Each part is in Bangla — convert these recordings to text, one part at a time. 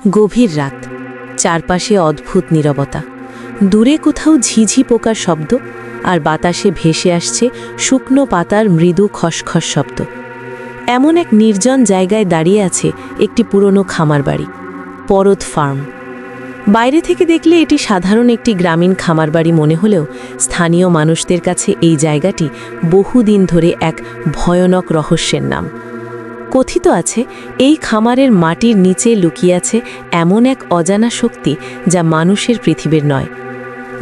গভীর রাত, চারপাশে অদ্ভুত নীরবতা। দূরে কোথাও ঝিঝি পোকার শব্দ, আর বাতাসে ভেসে আসছে শুকনো পাতার মৃদু খসখস শব্দ। এমন এক নির্জন জায়গায় দাঁড়িয়ে আছে একটি পুরনো খামার বাড়ি, পরত ফার্ম। বাইরে থেকে দেখলে এটি সাধারণ একটি গ্রামীণ খামার বাড়ি মনে হলেও স্থানীয় মানুষদের কাছে এই জায়গাটি বহুদিন ধরে এক ভয়ানক রহস্যের নাম। কথিত আছে এই খামারের মাটির নিচে লুকিয়ে আছে এমন এক অজানা শক্তি যা মানুষের পৃথিবীর নয়।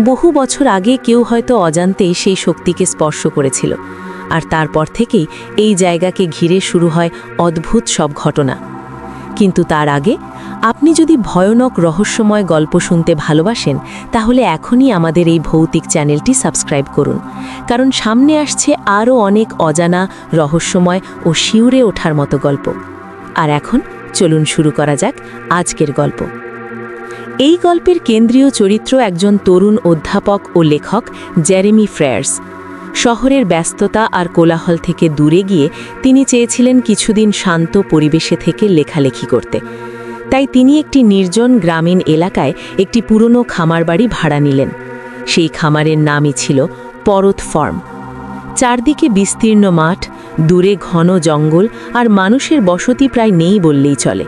বহু বছর আগে কেউ হয়তো অজান্তেই সেই শক্তিকে স্পর্শ করেছিল, আর তারপর থেকেই এই জায়গাকে ঘিরে শুরু হয় অদ্ভুত সব ঘটনা। কিন্তু তার আগে আপনি যদি ভয়ানক রহস্যময় গল্প শুনতে ভালোবাসেন, তাহলে এখনই আমাদের এই ভৌতিক চ্যানেলটি সাবস্ক্রাইব করুন, কারণ সামনে আসছে আরও অনেক অজানা, রহস্যময় ও শিউরে ওঠার মতো গল্প। আর এখন চলুন শুরু করা যাক আজকের গল্প। এই গল্পের কেন্দ্রীয় চরিত্র একজন তরুণ অধ্যাপক ও লেখক, জেরেমি ফ্রেয়ার্স। শহরের ব্যস্ততা আর কোলাহল থেকে দূরে গিয়ে তিনি চেয়েছিলেন কিছুদিন শান্ত পরিবেশে থেকে লেখালেখি করতে। তাই তিনি একটি নির্জন গ্রামীণ এলাকায় একটি পুরনো খামার বাড়ি ভাড়া নিলেন। সেই খামারের নামই ছিল পরত ফার্ম। চারদিকে বিস্তীর্ণ মাঠ, দূরে ঘন জঙ্গল, আর মানুষের বসতি প্রায় নেই বললেই চলে।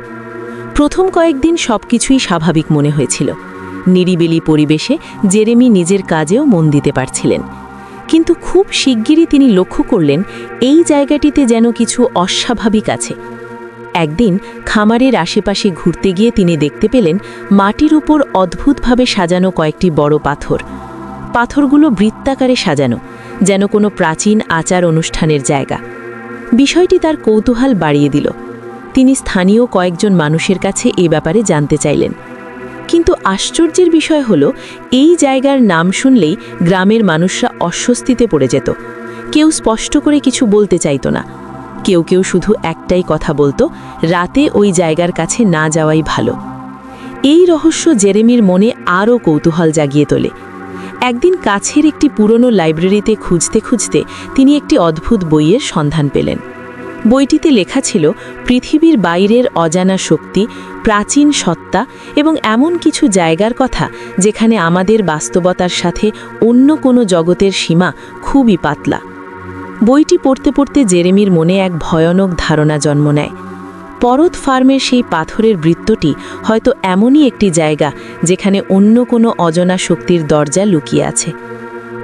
প্রথম কয়েকদিন সবকিছুই স্বাভাবিক মনে হয়েছিল। নিরিবিলি পরিবেশে জেরেমি নিজের কাজেও মন দিতে পারছিলেন। কিন্তু খুব শিগগিরই তিনি লক্ষ্য করলেন এই জায়গাটিতে যেন কিছু অস্বাভাবিক আছে। একদিন খামারের আশেপাশে ঘুরতে গিয়ে তিনি দেখতে পেলেন মাটির উপর অদ্ভুতভাবে সাজানো কয়েকটি বড় পাথর। পাথরগুলো বৃত্তাকারে সাজানো, যেন কোনো প্রাচীন আচার অনুষ্ঠানের জায়গা। বিষয়টি তার কৌতূহল বাড়িয়ে দিল। তিনি স্থানীয় কয়েকজন মানুষের কাছে এ ব্যাপারে জানতে চাইলেন। কিন্তু আশ্চর্যের বিষয় হলো, এই জায়গার নাম শুনলেই গ্রামের মানুষরা অস্বস্তিতে পড়ে যেত। কেউ স্পষ্ট করে কিছু বলতে চাইত না। কেউ কেউ শুধু একটাই কথা বলতো, রাতে ওই জায়গার কাছে না যাওয়াই ভালো। এই রহস্য জেরেমির মনে আরও কৌতূহল জাগিয়ে তোলে। একদিন কাছের একটি পুরনো লাইব্রেরিতে খুঁজতে খুঁজতে তিনি একটি অদ্ভুত বইয়ের সন্ধান পেলেন। বইটিতে লেখা ছিল পৃথিবীর বাইরের অজানা শক্তি, প্রাচীন সত্তা এবং এমন কিছু জায়গার কথা যেখানে আমাদের বাস্তবতার সাথে অন্য কোনো জগতের সীমা খুবই পাতলা। বইটি পড়তে পড়তে জেরেমির মনে এক ভয়ানক ধারণা জন্ম নেয়। পরত ফার্মের সেই পাথরের বৃত্তটি হয়তো এমনই একটি জায়গা যেখানে অন্য কোনো অজানা শক্তির দরজা লুকিয়ে আছে।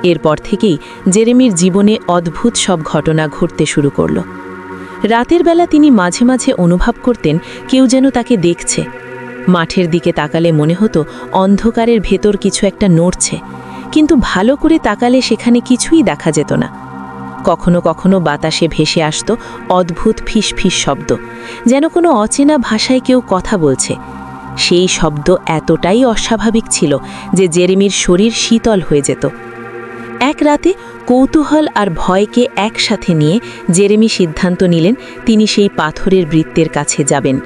এরপর থেকেই জেরেমির জীবনে অদ্ভুত সব ঘটনা ঘটতে শুরু করল। রাতের বেলা তিনি মাঝে মাঝে অনুভব করতেন কেউ যেন তাকে দেখছে। মাঠের দিকে তাকালে মনে হতো অন্ধকারের ভেতর কিছু একটা নড়ছে, কিন্তু ভালো করে তাকালে সেখানে কিছুই দেখা যেত না। কখনো কখনো বাতাসে ভেসে আসত অদ্ভুত ফিসফিস শব্দ, যেন কোনো অচেনা ভাষায় কেউ কথা বলছে। সেই শব্দ এতটাই অস্বাভাবিক ছিল যে জেরেমির শরীর শীতল হয়ে যেত। এক রাতে কৌতূহল আর ভয়কে একসাথে নিয়ে জেরেমি সিদ্ধান্ত নিলেন তিনি সেই পাথরের বৃত্তের কাছে যাবেন।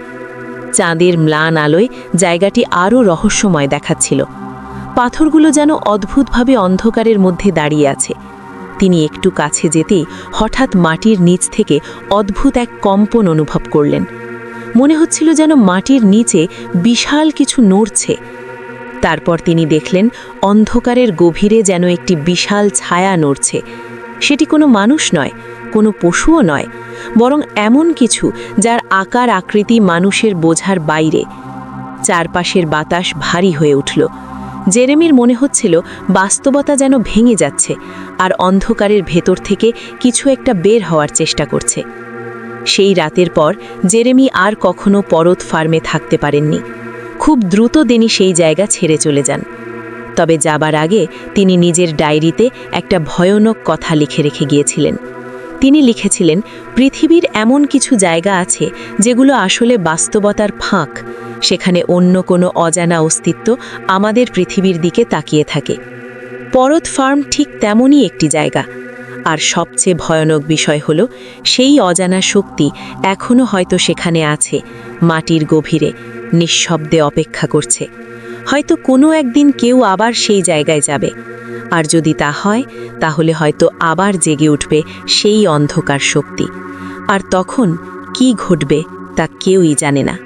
চাঁদের ম্লান আলোয় জায়গাটি আরও রহস্যময় দেখাচ্ছিল। পাথরগুলো যেন অদ্ভুতভাবে অন্ধকারের মধ্যে দাঁড়িয়ে আছে। তিনি একটু কাছে যেতেই হঠাৎ মাটির নিচ থেকে অদ্ভুত এক কম্পন অনুভব করলেন। মনে হচ্ছিল যেন মাটির নিচে বিশাল কিছু নড়ছে। তারপর তিনি দেখলেন অন্ধকারের গভীরে যেন একটি বিশাল ছায়া নড়ছে। সেটি কোনো মানুষ নয়, কোনো পশুও নয়, বরং এমন কিছু যার আকার আকৃতি মানুষের বোঝার বাইরে। চারপাশের বাতাস ভারী হয়ে উঠল। জেরেমির মনে হচ্ছিল বাস্তবতা যেন ভেঙে যাচ্ছে, আর অন্ধকারের ভেতর থেকে কিছু একটা বের হওয়ার চেষ্টা করছে। সেই রাতের পর জেরেমি আর কখনো পরত ফার্মে থাকতে পারেননি। খুব দ্রুত তিনি সেই জায়গা ছেড়ে চলে যান। তবে যাবার আগে তিনি নিজের ডায়েরিতে একটা ভয়ানক কথা লিখে রেখে গিয়েছিলেন। তিনি লিখেছিলেন, পৃথিবীর এমন কিছু জায়গা আছে যেগুলো আসলে বাস্তবতার ফাঁক। সেখানে অন্য কোনো অজানা অস্তিত্ব আমাদের পৃথিবীর দিকে তাকিয়ে থাকে। পরত ফার্ম ঠিক তেমনই একটি জায়গা। আর সবচেয়ে ভয়ানক বিষয় হলো, সেই অজানা শক্তি এখনও হয়তো সেখানে আছে, মাটির গভীরে নিঃশব্দে অপেক্ষা করছে। হয়তো কোনো একদিন কেউ আবার সেই জায়গায় যাবে, আর যদি তা হয় তাহলে হয়তো আবার জেগে উঠবে সেই অন্ধকার শক্তি। আর তখন কি ঘটবে তা কেউই জানে না।